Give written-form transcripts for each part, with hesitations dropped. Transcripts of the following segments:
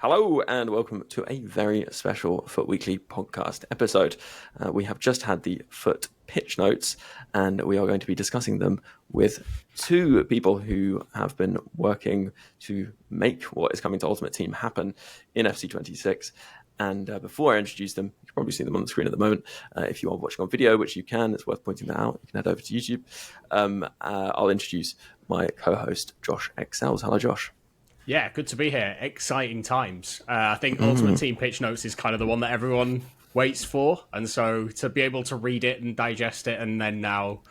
Hello and welcome to a very special FUT Weekly podcast episode. We have just had the FUT pitch notes and we are going to be discussing them with two people who have been working to make what is coming to Ultimate Team happen in FC26. And before I introduce them, you can probably see them on the screen at the moment. If you are watching on video, which you can, it's worth pointing that out. You can head over to YouTube. I'll introduce my co-host, Josh Excels. Hello, Josh. Yeah, good to be here. Exciting times. I think Ultimate Team pitch notes is kind of the one that everyone waits for. And so to be able to read it and digest it and then now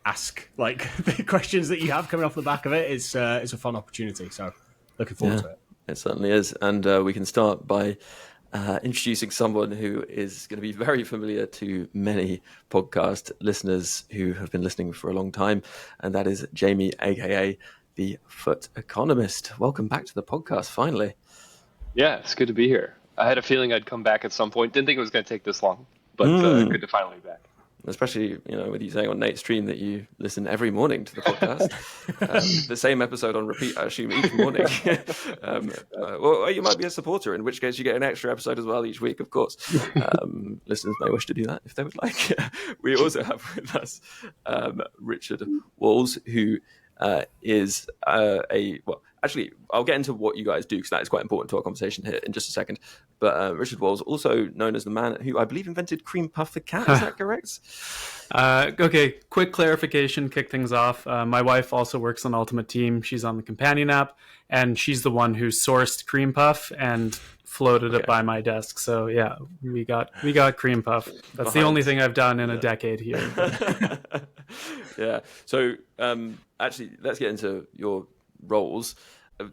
ask like the questions that you have coming off the back of it is a fun opportunity. So looking forward to it. It certainly is. And we can start by introducing someone who is going to be very familiar to many podcast listeners who have been listening for a long time. And that is Jamey, aka the FUT Economist. Welcome back to the podcast, finally. Yeah, it's good to be here. I had a feeling I'd come back at some point. Didn't think it was going to take this long, but good to finally be back. Especially, with you saying on Nate's stream that you listen every morning to the podcast. The same episode on repeat, I assume, each morning. Well, you might be a supporter, in which case you get an extra episode as well each week, of course. Listeners may wish to do that if they would like. We also have with us Richard Walz, who is actually, I'll get into what you guys do because that is quite important to our conversation here in just a second. But Richard Walz, also known as the man who I believe invented 𝘁𝗵𝗃𝗀𝘀, is that correct? Okay, quick clarification, kick things off. My wife also works on Ultimate Team. She's on the companion app, and she's the one who sourced 𝘁𝗵𝗃 and floated it by my desk. So yeah, we got 𝘁𝗵𝗃. That's the only thing I've done in a decade here. Yeah. So actually, let's get into your roles.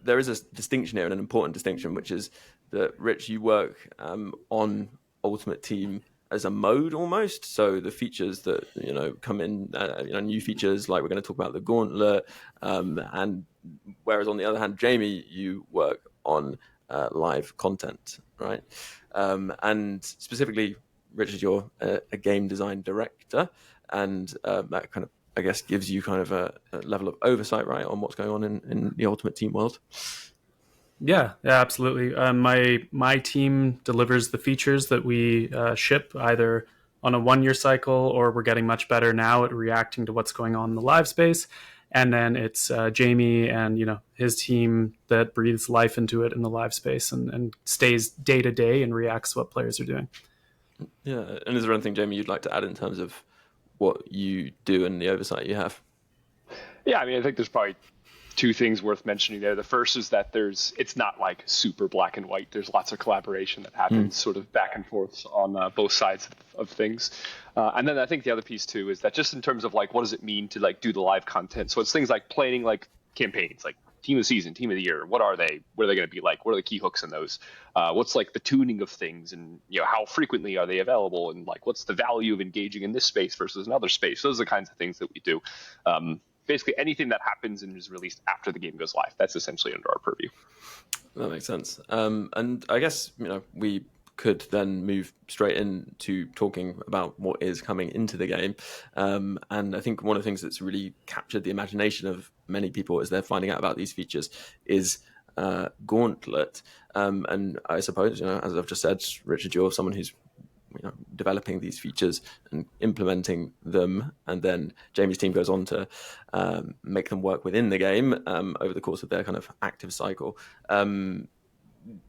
There is a distinction here, and an important distinction, which is that, Rich, you work on Ultimate Team as a mode almost. So the features that come in, new features like we're going to talk about the Gauntlet, and whereas on the other hand, Jamey, you work on live content, right? And specifically, Richard, you're a game design director, and that kind of, I guess, gives you kind of a level of oversight, right, on what's going on in the Ultimate Team world. Yeah, absolutely. My team delivers the features that we ship either on a 1-year cycle, or we're getting much better now at reacting to what's going on in the live space. And then it's Jamey and his team that breathes life into it in the live space and stays day to day and reacts to what players are doing. Yeah, and is there anything, Jamey, you'd like to add in terms of what you do and the oversight you have? Yeah, I think there's probably two things worth mentioning there. The first is that it's not like super black and white. There's lots of collaboration that happens sort of back and forth on both sides of things. And then I think the other piece too is that just in terms of like, what does it mean to like do the live content? So it's things like planning like campaigns, like team of the season, team of the year. What are they? What are they going to be like? What are the key hooks in those? What's like the tuning of things, and how frequently are they available, and like what's the value of engaging in this space versus another space? Those are the kinds of things that we do. Basically, anything that happens and is released after the game goes live, that's essentially under our purview. That makes sense. And I guess we could then move straight into talking about what is coming into the game. And I think one of the things that's really captured the imagination of many people as they're finding out about these features is Gauntlet. And I suppose, as I've just said, Richard, you're someone who's developing these features and implementing them, and then Jamey's team goes on to make them work within the game over the course of their kind of active cycle.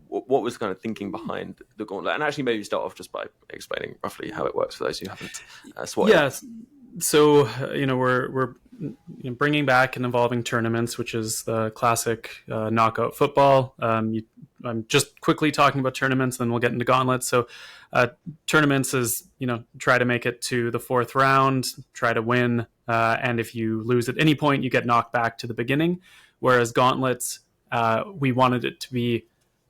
What was the kind of thinking behind the Gauntlet? And actually maybe start off just by explaining roughly how it works for those who haven't swatted. Yes. So, we're bringing back and evolving tournaments, which is the classic knockout football. I'm just quickly talking about tournaments, then we'll get into Gauntlet. So tournaments is, try to make it to the 4th round, try to win. And if you lose at any point, you get knocked back to the beginning. Whereas Gauntlets, we wanted it to be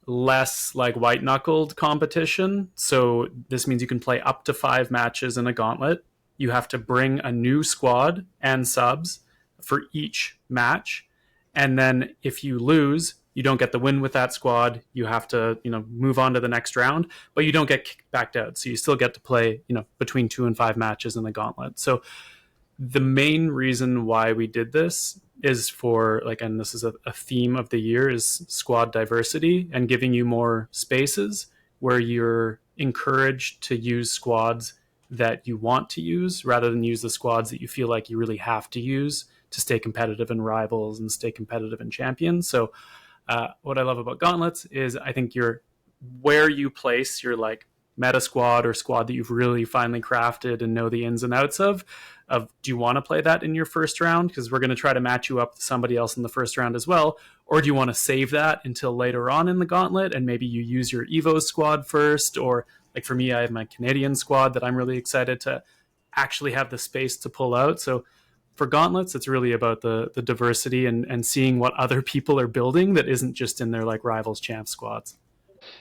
less like white-knuckled competition. So this means you can play up to 5 matches in a Gauntlet. You have to bring a new squad and subs for each match. And then if you lose, you don't get the win with that squad. You have to, move on to the next round, but you don't get kicked back out. So you still get to play, between 2 and 5 matches in the Gauntlet. So the main reason why we did this is for like, and this is a theme of the year, is squad diversity and giving you more spaces where you're encouraged to use squads that you want to use rather than use the squads that you feel like you really have to use to stay competitive in rivals and stay competitive in champions. So what I love about gauntlets is I think where you place your like meta squad or squad that you've really finally crafted and know the ins and outs of do you want to play that in your first round because we're going to try to match you up with somebody else in the first round as well, or do you want to save that until later on in the gauntlet and maybe you use your Evo squad first? Or like for me, I have my Canadian squad that I'm really excited to actually have the space to pull out. So for gauntlets, it's really about the diversity and seeing what other people are building that isn't just in their like rivals champ squads.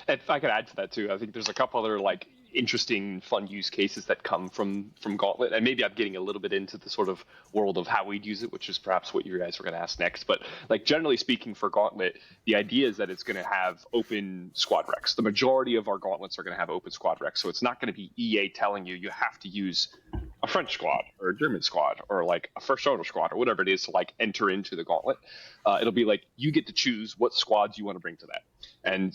If I could add to that too, I think there's a couple other like interesting, fun use cases that come from Gauntlet, and maybe I'm getting a little bit into the sort of world of how we'd use it, which is perhaps what you guys were going to ask next. But like generally speaking, for Gauntlet, the idea is that it's going to have open squad recs. The majority of our gauntlets are going to have open squad recs, so it's not going to be EA telling you have to use a French squad or a German squad or like a first owner squad or whatever it is to like enter into the gauntlet. It'll be like you get to choose what squads you want to bring to that. And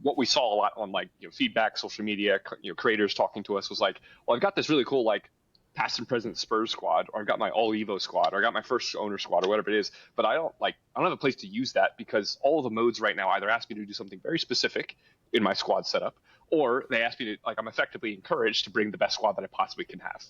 what we saw a lot on like feedback, social media, creators talking to us was like, well, I've got this really cool like past and present Spurs squad, or I've got my all Evo squad, or I got my first owner squad, or whatever it is, but I don't have a place to use that because all of the modes right now either ask me to do something very specific in my squad setup, or they ask me to, like, I'm effectively encouraged to bring the best squad that I possibly can have.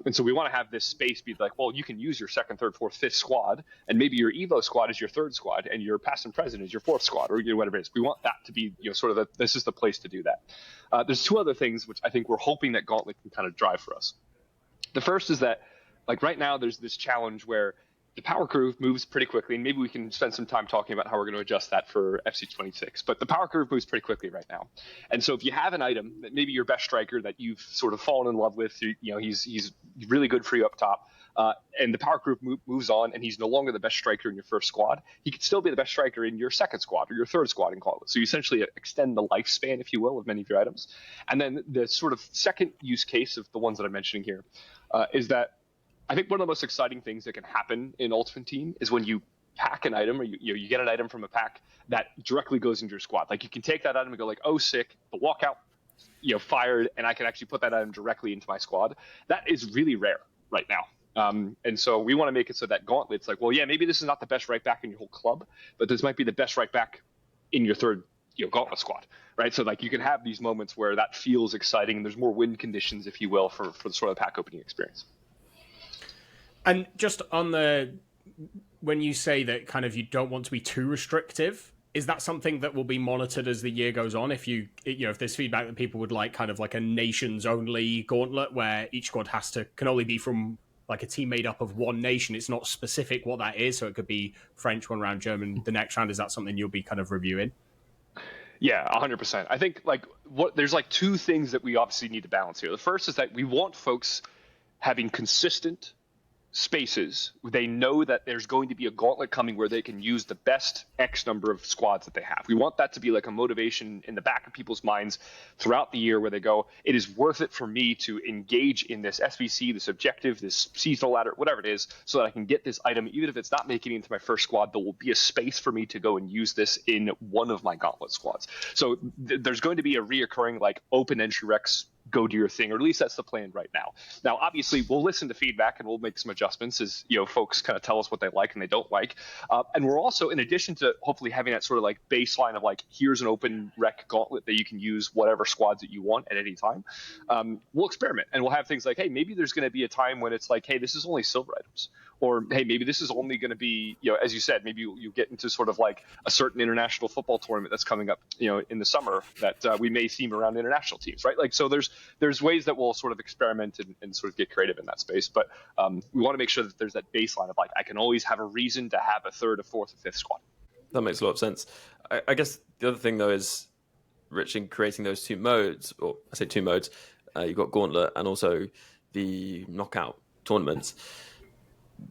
And so we want to have this space be like, well, you can use your second, third, fourth, fifth squad, and maybe your Evo squad is your third squad, and your past and present is your fourth squad, or whatever it is. We want that to be, sort of this is the place to do that. There's two other things which I think we're hoping that Gauntlet can kind of drive for us. The first is that, like right now, there's this challenge where the power curve moves pretty quickly, and maybe we can spend some time talking about how we're going to adjust that for 𝗡𝘗26. But the power curve moves pretty quickly right now, and so if you have an item that maybe your best striker that you've sort of fallen in love with, he's really good for you up top, and the power curve moves on, and he's no longer the best striker in your first squad, he could still be the best striker in your second squad or your third squad in Gauntlet. So you essentially extend the lifespan, if you will, of many of your items. And then the sort of second use case of the ones that I'm mentioning here is that I think one of the most exciting things that can happen in Ultimate Team is when you pack an item, or you get an item from a pack that directly goes into your squad. Like you can take that item and go like, oh, sick, the walkout, fired, and I can actually put that item directly into my squad. That is really rare right now. And so we want to make it so that Gauntlet's like, well, yeah, maybe this is not the best right back in your whole club, but this might be the best right back in your third Gauntlet squad, right? So like you can have these moments where that feels exciting, and there's more win conditions, if you will, for the sort of pack opening experience. And just on when you say that kind of you don't want to be too restrictive, is that something that will be monitored as the year goes on? If if there's feedback that people would like kind of like a nations only gauntlet where each squad can only be from like a team made up of one nation, it's not specific what that is, so it could be French one round, German the next round. Is that something you'll be kind of reviewing? Yeah, 100%. I think there's like two things that we obviously need to balance here. The first is that we want folks having consistent spaces. They know that there's going to be a gauntlet coming where they can use the best X number of squads that they have. We want that to be like a motivation in the back of people's minds throughout the year where they go, it is worth it for me to engage in this SVC, this objective, this seasonal ladder, whatever it is, so that I can get this item. Even if it's not making it into my first squad, there will be a space for me to go and use this in one of my gauntlet squads. So there's going to be a reoccurring like open entry recs, go do your thing, or at least that's the plan right now. Now, obviously, we'll listen to feedback and we'll make some adjustments as folks kind of tell us what they like and they don't like. And we're also, in addition to hopefully having that sort of like baseline of like, here's an open rec gauntlet that you can use whatever squads that you want at any time. We'll experiment, and we'll have things like, hey, maybe there's going to be a time when it's like, hey, this is only silver items. Or, hey, maybe this is only going to be, as you said, maybe you get into sort of like a certain international football tournament that's coming up, in the summer that we may theme around international teams, right? Like, so there's ways that we'll sort of experiment and sort of get creative in that space. But we want to make sure that there's that baseline of like, I can always have a reason to have a third, a fourth, a fifth squad. That makes a lot of sense. I guess the other thing, though, is, Rich, in creating those two modes, or I say two modes, you've got Gauntlet and also the knockout tournaments.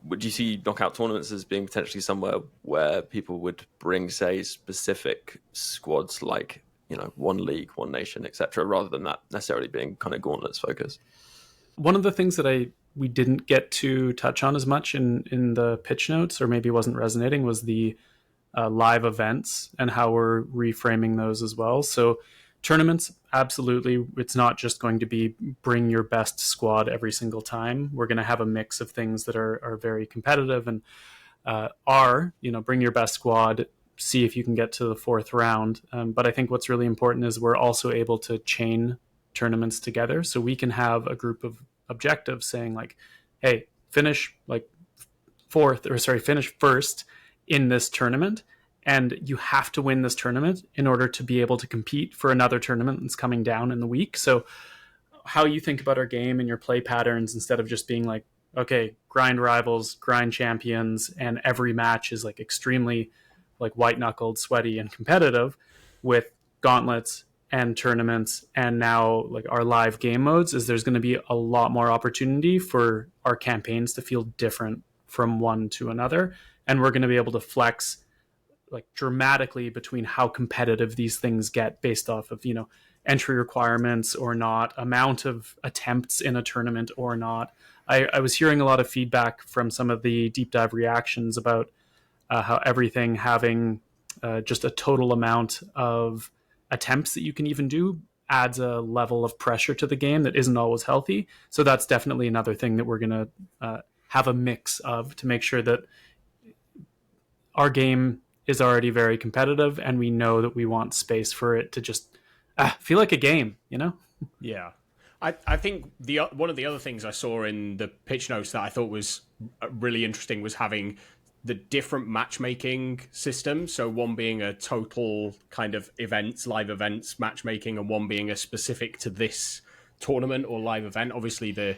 Would you see knockout tournaments as being potentially somewhere where people would bring, say, specific squads like, one league, one nation, etc., rather than that necessarily being kind of Gauntlets focused? One of the things that I we didn't get to touch on as much in the pitch notes, or maybe wasn't resonating, was the live events and how we're reframing those as well. So tournaments, absolutely. It's not just going to be bring your best squad every single time. We're going to have a mix of things that are very competitive and bring your best squad, see if you can get to the fourth round. But I think what's really important is we're also able to chain tournaments together. So we can have a group of objectives saying like, hey, finish first in this tournament. And you have to win this tournament in order to be able to compete for another tournament that's coming down in the week. So how you think about our game and your play patterns, instead of just being like, okay, grind rivals, grind champions, and every match is like extremely like white-knuckled, sweaty, and competitive, with gauntlets and tournaments and now like our live game modes, is there's going to be a lot more opportunity for our campaigns to feel different from one to another. And we're going to be able to flex like dramatically between how competitive these things get based off of, entry requirements or not, amount of attempts in a tournament or not. I was hearing a lot of feedback from some of the deep dive reactions about how everything having just a total amount of attempts that you can even do adds a level of pressure to the game that isn't always healthy. So that's definitely another thing that we're going to have a mix of, to make sure that our game is already very competitive and we know that we want space for it to just feel like a game, Yeah. I think one of the other things I saw in the pitch notes that I thought was really interesting was having the different matchmaking systems. So one being a total kind of live events matchmaking, and one being a specific to this tournament or live event. Obviously the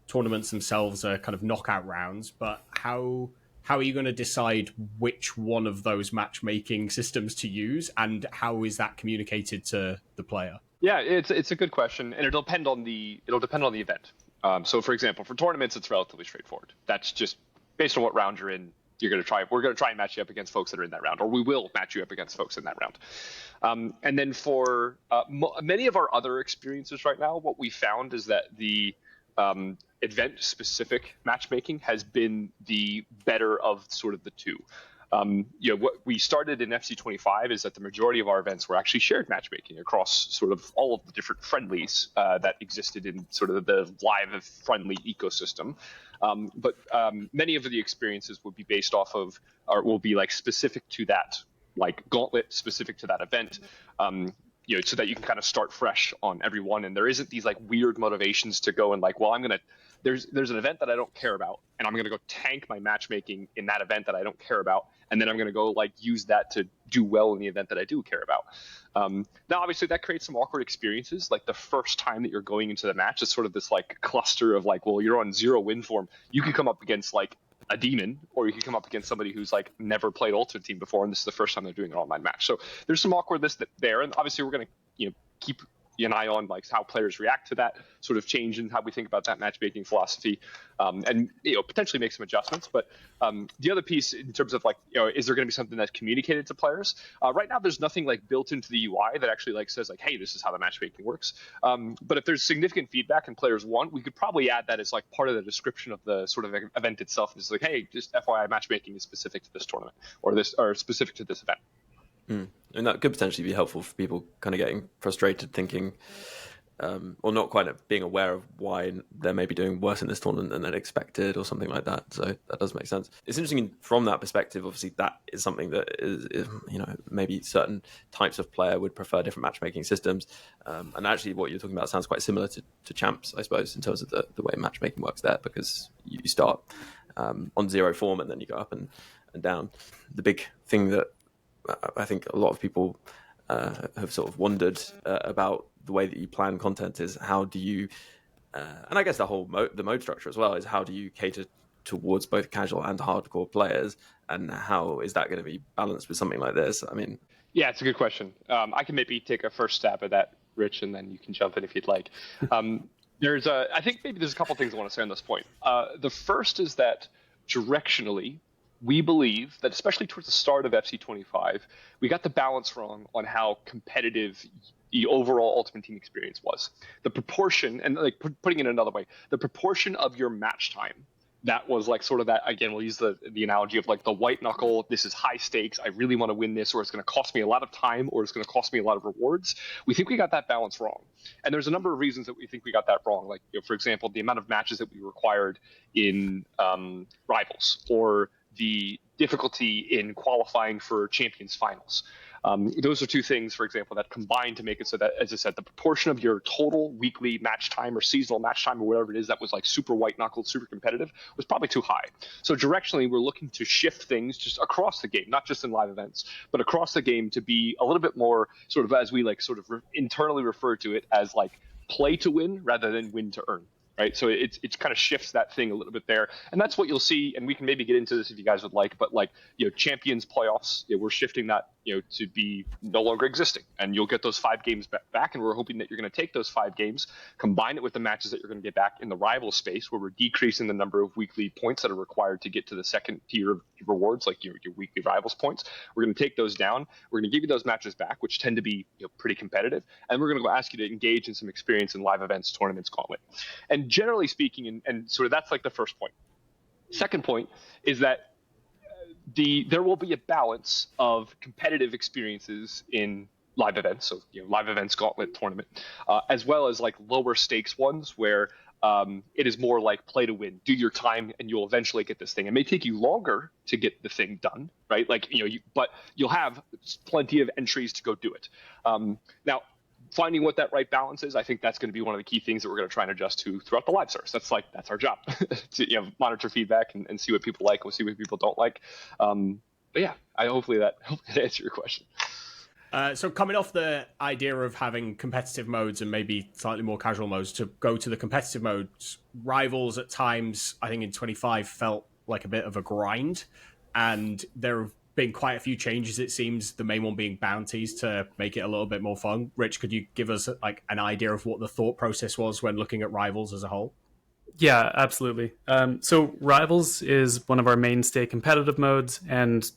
tournaments themselves are kind of knockout rounds, but how are you going to decide which one of those matchmaking systems to use, and how is that communicated to the player? Yeah, it's a good question, and it'll depend on the event. So, for example, for tournaments, it's relatively straightforward. That's just based on what round you're in. We're going to try and match you up against folks that are in that round, or we will match you up against folks in that round. And then for many of our other experiences right now, what we found is that the event-specific matchmaking has been the better of sort of the two. What we started in 𝗪𝗀𝗻 is that the majority of our events were actually shared matchmaking across sort of all of the different friendlies that existed in sort of the live friendly ecosystem. But many of the experiences would be based off of, or will be like specific to that, like Gauntlet specific to that event. So that you can kind of start fresh on every one, and there isn't these like weird motivations to go and like, well, there's an event that I don't care about, and I'm gonna go tank my matchmaking in that event that I don't care about, and then I'm gonna go like use that to do well in the event that I do care about. Now, obviously, that creates some awkward experiences. Like the first time that you're going into the match, it's sort of this like cluster of like, well, you're on 0 win form. You could come up against like a demon, or you can come up against somebody who's like never played Ultimate Team before, and this is the first time they're doing an online match. So there's some awkwardness there, and obviously we're going to keep an eye on like how players react to that sort of change in how we think about that matchmaking philosophy, and potentially make some adjustments. But the other piece in terms of like is there going to be something that's communicated to players? Right now, there's nothing like built into the UI that actually like says like, hey, this is how the matchmaking works. But if there's significant feedback and players want, we could probably add that as like part of the description of the sort of event itself. It's like, hey, just FYI, matchmaking is specific to this tournament or specific to this event. And that could potentially be helpful for people kind of getting frustrated, thinking, or not quite being aware of why they're maybe doing worse in this tournament than they'd expected or something like that. So that does make sense. It's interesting from that perspective. Obviously, that is something that is maybe certain types of player would prefer different matchmaking systems. And actually, what you're talking about sounds quite similar to Champs, I suppose, in terms of the way matchmaking works there, because you start on 0 form and then you go up and down. The big thing that I think a lot of people have sort of wondered about the way that you plan content is how do you, and I guess the whole the mode structure as well, is how do you cater towards both casual and hardcore players, and how is that going to be balanced with something like this? I mean, yeah, it's a good question. I can maybe take a first stab at that, Rich, and then you can jump in if you'd like. I think maybe there's a couple things I want to say on this point. The first is that directionally, we believe that, especially towards the start of 𝗪𝗀𝗻𝗀, we got the balance wrong on how competitive the overall Ultimate Team experience was. The proportion, and like putting it another way, the proportion of your match time that was like sort of that, again, we'll use the analogy of like the white knuckle, this is high stakes, I really want to win this, or it's going to cost me a lot of time, or it's going to cost me a lot of rewards. We think we got that balance wrong. And there's a number of reasons that we think we got that wrong. Like, for example, the amount of matches that we required in Rivals, or the difficulty in qualifying for Champions Finals. Those are two things, for example, that combine to make it so that, as I said, the proportion of your total weekly match time or seasonal match time or whatever it is that was like super white knuckled, super competitive was probably too high. So directionally, we're looking to shift things just across the game, not just in live events, but across the game to be a little bit more sort of, as we like sort of internally refer to it as like play to win rather than win to earn. Right, so it kind of shifts that thing a little bit there, and that's what you'll see. And we can maybe get into this if you guys would like, but like, Champions playoffs, we're shifting that to be no longer existing, and you'll get those 5 games back, and we're hoping that you're going to take those 5 games, combine it with the matches that you're going to get back in the rival space, where we're decreasing the number of weekly points that are required to get to the second tier of rewards, like your weekly rivals points. We're going to take those down. We're going to give you those matches back, which tend to be pretty competitive, and we're going to go ask you to engage in some experience in live events, tournaments, Gauntlet. And generally speaking, and sort of that's like the first point. Second point is that there will be a balance of competitive experiences in live events, so live events, Gauntlet, tournament, as well as like lower stakes ones where it is more like play to win, do your time, and you'll eventually get this thing. It may take you longer to get the thing done, right? Like but you'll have plenty of entries to go do it. Now, finding what that right balance is, I think that's going to be one of the key things that we're going to try and adjust to throughout the live service. That's our job to monitor feedback and see what people like and see what people don't like. But yeah, hopefully that answers your question. So coming off the idea of having competitive modes and maybe slightly more casual modes to go to the competitive modes, Rivals at times, I think in 25 felt like a bit of a grind, and there have been quite a few changes, it seems, the main one being Bounties to make it a little bit more fun. Rich, could you give us like an idea of what the thought process was when looking at Rivals as a whole? Yeah, absolutely. So Rivals is one of our mainstay competitive modes, and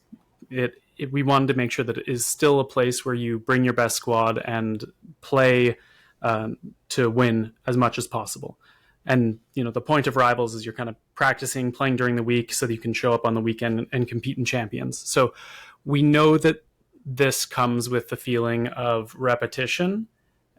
we wanted to make sure that it is still a place where you bring your best squad and play to win as much as possible. And, the point of Rivals is you're kind of practicing, playing during the week so that you can show up on the weekend and compete in Champions. So we know that this comes with the feeling of repetition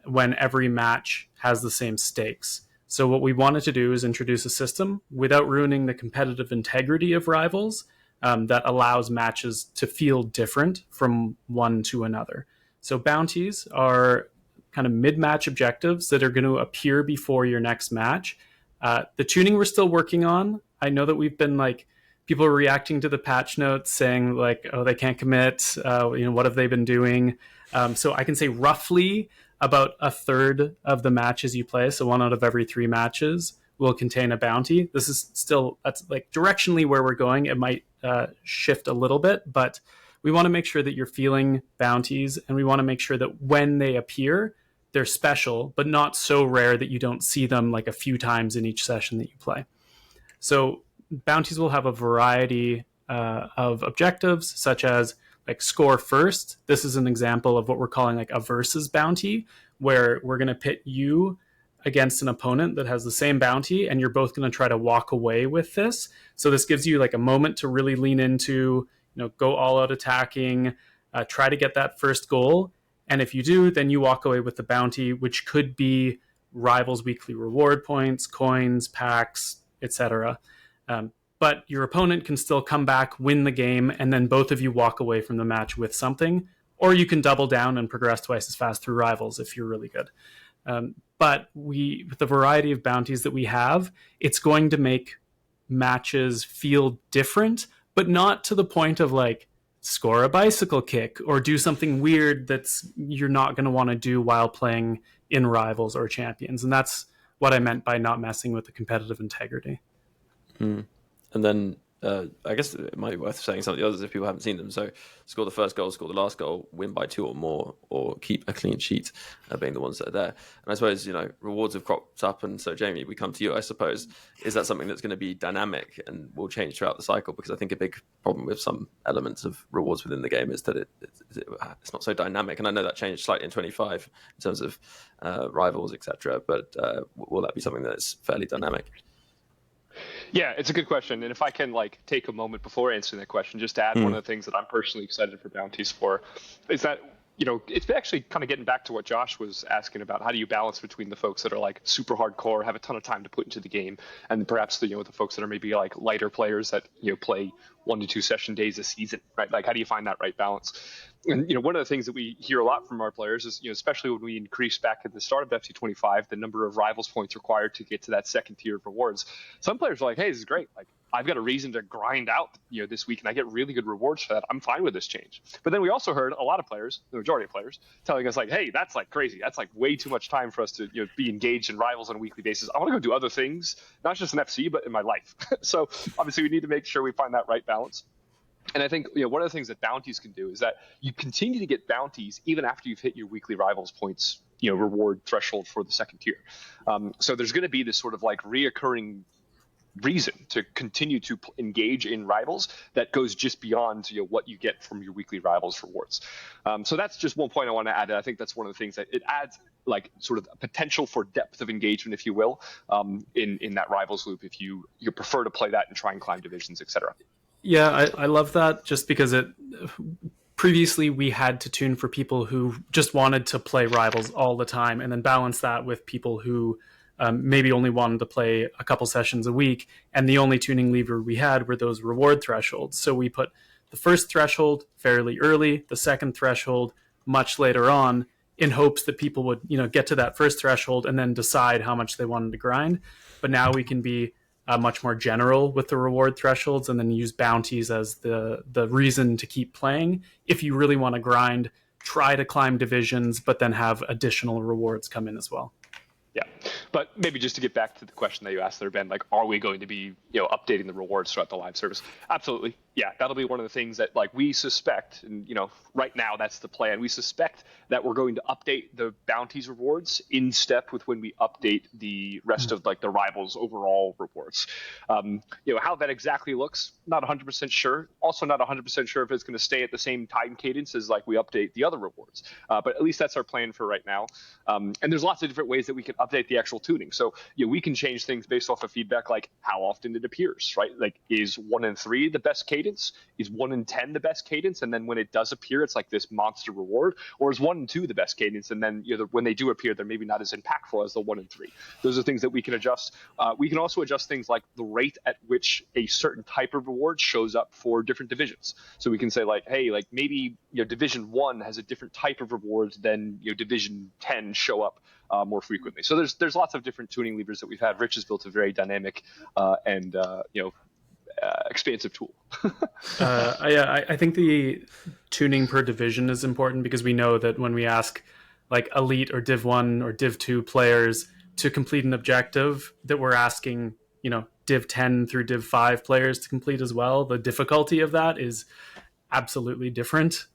when every match has the same stakes. So what we wanted to do is introduce a system without ruining the competitive integrity of Rivals that allows matches to feel different from one to another. So Bounties are kind of mid-match objectives that are going to appear before your next match. The tuning we're still working on. I know that we've been people are reacting to the patch notes saying oh, they can't commit. What have they been doing? So I can say roughly about a third of the matches you play, so 1 out of every 3 matches, will contain a bounty. This is still, that's directionally where we're going. It might shift a little bit, but we want to make sure that you're feeling bounties, and we want to make sure that when they appear, they're special, but not so rare that you don't see them a few times in each session that you play. So bounties will have a variety of objectives, such as score first. This is an example of what we're calling a versus bounty, where we're going to pit you against an opponent that has the same bounty, and you're both going to try to walk away with this. So this gives you a moment to really lean into, go all out attacking, try to get that first goal. And if you do, then you walk away with the bounty, which could be Rivals weekly reward points, coins, packs, etc. But your opponent can still come back, win the game, and then both of you walk away from the match with something. Or you can double down and progress twice as fast through Rivals if you're really good. But with the variety of bounties that we have, it's going to make matches feel different, but not to the point of score a bicycle kick or do something weird you're not going to want to do while playing in Rivals or Champions. And that's what I meant by not messing with the competitive integrity. And then I guess it might be worth saying some of the others if people haven't seen them. So score the first goal, score the last goal, win by 2 or more, or keep a clean sheet, being the ones that are there. And I suppose, rewards have cropped up. And so, Jamey, we come to you, I suppose. Is that something that's going to be dynamic and will change throughout the cycle? Because I think a big problem with some elements of rewards within the game is that it's not so dynamic. And I know that changed slightly in 25 in terms of rivals, etc. But will that be something that's fairly dynamic? Yeah, it's a good question. And if I can take a moment before answering that question, just to add one of the things that I'm personally excited for Bounties for is that, it's actually kind of getting back to what Josh was asking about. How do you balance between the folks that are super hardcore, have a ton of time to put into the game, and perhaps the folks that are maybe lighter players that, play 1 to 2 session days a season, right? How do you find that right balance? And, one of the things that we hear a lot from our players is, especially when we increase back at the start of FC25, the number of rivals points required to get to that second tier of rewards. Some players are like, hey, this is great. I've got a reason to grind out, this week, and I get really good rewards for that. I'm fine with this change. But then we also heard a lot of players, the majority of players, telling us hey, that's crazy. That's way too much time for us to, be engaged in rivals on a weekly basis. I want to go do other things, not just in FC, but in my life. So obviously we need to make sure we find that right balance. And I think one of the things that Bounties can do is that you continue to get bounties even after you've hit your weekly rivals points, reward threshold for the second tier. So there's going to be this sort of reoccurring reason to continue to engage in rivals that goes just beyond what you get from your weekly rivals rewards. So that's just one point I want to add. I think that's one of the things that it adds sort of a potential for depth of engagement, if you will, in that rivals loop if you prefer to play that and try and climb divisions, etc. Yeah, I love that just because previously we had to tune for people who just wanted to play rivals all the time and then balance that with people who maybe only wanted to play a couple sessions a week. And the only tuning lever we had were those reward thresholds. So we put the first threshold fairly early, the second threshold much later on, in hopes that people would, get to that first threshold and then decide how much they wanted to grind. But now we can be much more general with the reward thresholds and then use bounties as the reason to keep playing. If you really want to grind, try to climb divisions, but then have additional rewards come in as well. Yeah, but maybe just to get back to the question that you asked there, Ben, are we going to be, updating the rewards throughout the live service? Absolutely. Yeah, that'll be one of the things that we suspect, and right now that's the plan. We suspect that we're going to update the bounties rewards in step with when we update the rest of the rivals overall rewards. How that exactly looks, not 100% sure. Also not 100% sure if it's going to stay at the same time cadence as we update the other rewards. But at least that's our plan for right now. And there's lots of different ways that we can update the actual tuning. So we can change things based off of feedback, like how often it appears, right? Is 1 in 3 the best cadence? Is 1 in 10 the best cadence? And then when it does appear, it's this monster reward? Or is 1 in 2 the best cadence? And then when they do appear, they're maybe not as impactful as the 1 in 3. Those are things that we can adjust. We can also adjust things like the rate at which a certain type of reward shows up for different divisions. So we can say hey, maybe Division 1 has a different type of rewards than Division 10 show up more frequently. So there's lots of different tuning levers that we've had. Rich has built a very dynamic and expansive tool. I think the tuning per division is important because we know that when we ask elite or Div 1 or Div 2 players to complete an objective, that we're asking Div 10 through Div 5 players to complete as well. The difficulty of that is absolutely different.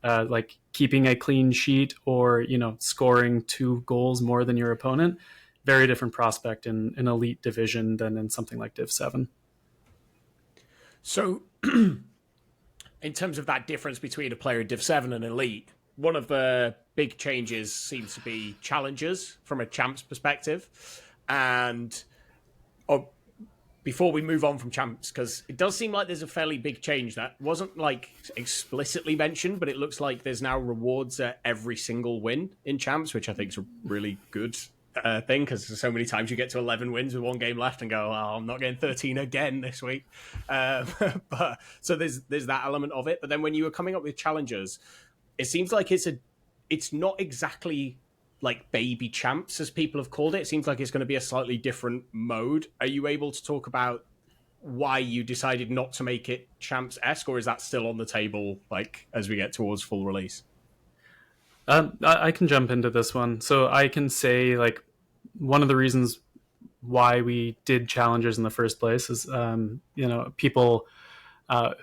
Keeping a clean sheet or scoring 2 goals more than your opponent, very different prospect in an elite division than in something like Div 7. So in terms of that difference between a player in Div 7 and elite, one of the big changes seems to be challenges from a champs perspective. And before we move on from champs, because it does seem like there's a fairly big change that wasn't explicitly mentioned, but it looks like there's now rewards at every single win in champs, which I think is a really good thing, because so many times you get to 11 wins with 1 game left and go, oh, I'm not getting 13 again this week. But so there's that element of it. But then when you were coming up with challenges, it seems like it's not exactly baby champs, as people have called it. It seems like it's going to be a slightly different mode. Are you able to talk about why you decided not to make it champs-esque, or is that still on the table as we get towards full release? I can jump into this one. So I can say one of the reasons why we did challenges in the first place is, people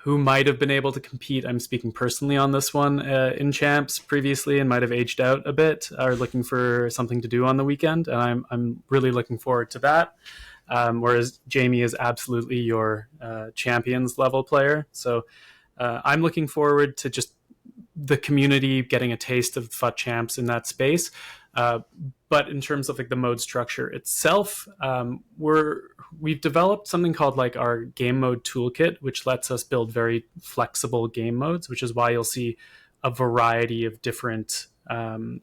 who might have been able to compete. I'm speaking personally on this one in champs previously and might have aged out a bit, are looking for something to do on the weekend. And I'm really looking forward to that. Whereas Jamey is absolutely your champions level player. So I'm looking forward to just the community getting a taste of FUT champs in that space. But in terms of like the mode structure itself, we've developed something called like our game mode toolkit, which lets us build very flexible game modes, which is why you'll see a variety of different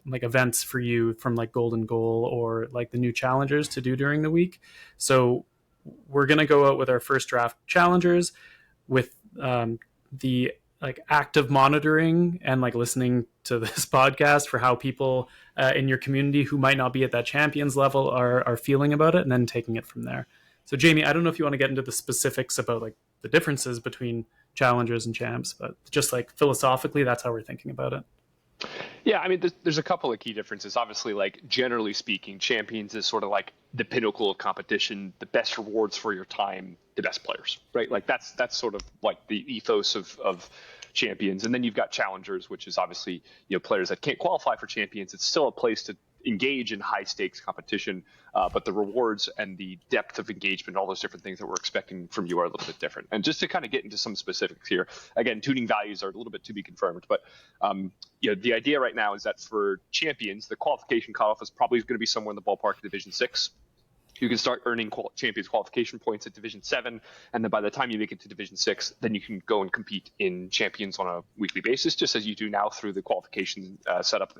like events for you, from like golden goal or like the new challengers to do during the week. So we're going to go out with our first draft challengers with the like active monitoring and like listening to this podcast for how people in your community who might not be at that champions level are feeling about it, and then taking it from there. So Jamey, I don't know if you want to get into the specifics about like the differences between challengers and champs, but just like philosophically, that's how we're thinking about it. Yeah, I mean, there's a couple of key differences. Obviously, like generally speaking, champions is sort of like the pinnacle of competition, the best rewards for your time, the best players, right? Like that's sort of like the ethos of champions. And then you've got challengers, which is obviously, players that can't qualify for champions. It's still a place to engage in high stakes competition, but the rewards and the depth of engagement, all those different things that we're expecting from you are a little bit different. And just to kind of get into some specifics here, again, tuning values are a little bit to be confirmed, but the idea right now is that for champions, the qualification cutoff is probably going to be somewhere in the ballpark of Division 6. You can start earning champions qualification points at Division 7, and then by the time you make it to Division 6, then you can go and compete in champions on a weekly basis, just as you do now through the qualification setup.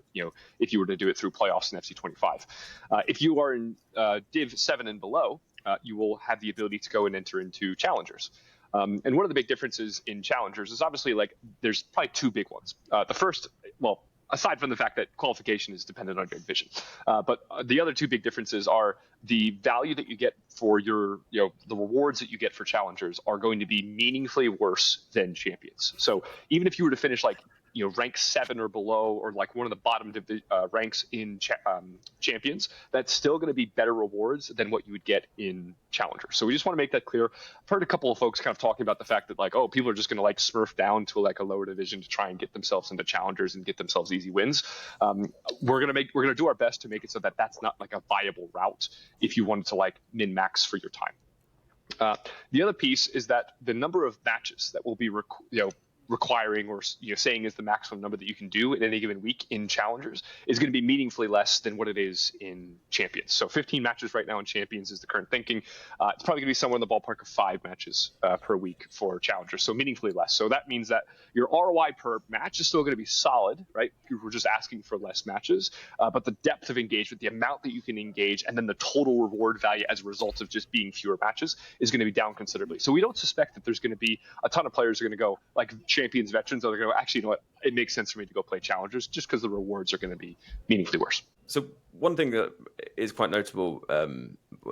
If you were to do it through playoffs in FC25, if you are in Div 7 and below, you will have the ability to go and enter into challengers. And one of the big differences in challengers is obviously like there's probably two big ones. The first, well, aside from the fact that qualification is dependent on your division. But the other two big differences are the value that you get for your, the rewards that you get for challengers are going to be meaningfully worse than champions. So even if you were to finish like, rank 7 or below, or like one of the bottom ranks in champions, that's still going to be better rewards than what you would get in challengers. So we just want to make that clear. I've heard a couple of folks kind of talking about the fact that like, oh, people are just going to like smurf down to like a lower division to try and get themselves into challengers and get themselves easy wins. We're going to do our best to make it so that that's not like a viable route if you wanted to like min max for your time. The other piece is that the number of matches that will be requiring or saying is the maximum number that you can do in any given week in challengers is going to be meaningfully less than what it is in champions. So 15 matches right now in champions is the current thinking. It's probably going to be somewhere in the ballpark of 5 matches per week for challengers, so meaningfully less. So that means that your ROI per match is still going to be solid, right? We're just asking for less matches, but the depth of engagement, the amount that you can engage, and then the total reward value as a result of just being fewer matches is going to be down considerably. So we don't suspect that there's going to be a ton of players who are going to go like champions veterans are going to go, actually, it makes sense for me to go play challengers just because the rewards are going to be meaningfully worse. So one thing that is quite notable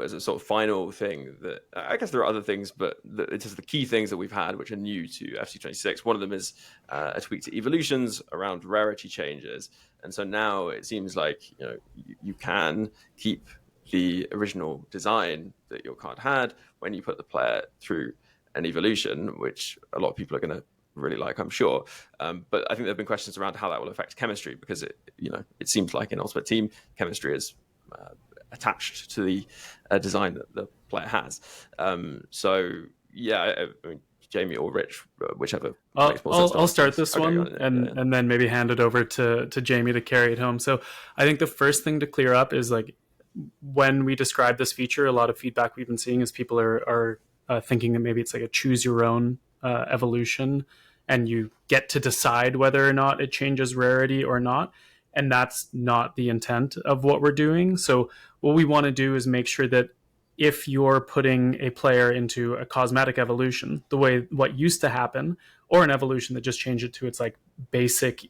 as a sort of final thing, that I guess there are other things, but it's just the key things that we've had which are new to FC26. One of them is a tweak to evolutions around rarity changes. And so now it seems like you can keep the original design that your card had when you put the player through an evolution, which a lot of people are going to really like, I'm sure. But I think there have been questions around how that will affect chemistry, because it seems like in Ultimate Team, chemistry is attached to the design that the player has. So yeah, I mean, Jamey or Rich, whichever. I'll start this one and then maybe hand it over to Jamey to carry it home. So I think the first thing to clear up is like when we describe this feature, a lot of feedback we've been seeing is people are thinking that maybe it's like a choose your own evolution, and you get to decide whether or not it changes rarity or not. And that's not the intent of what we're doing. So what we want to do is make sure that if you're putting a player into a cosmetic evolution, the way what used to happen, or an evolution that just changed it to its like basic,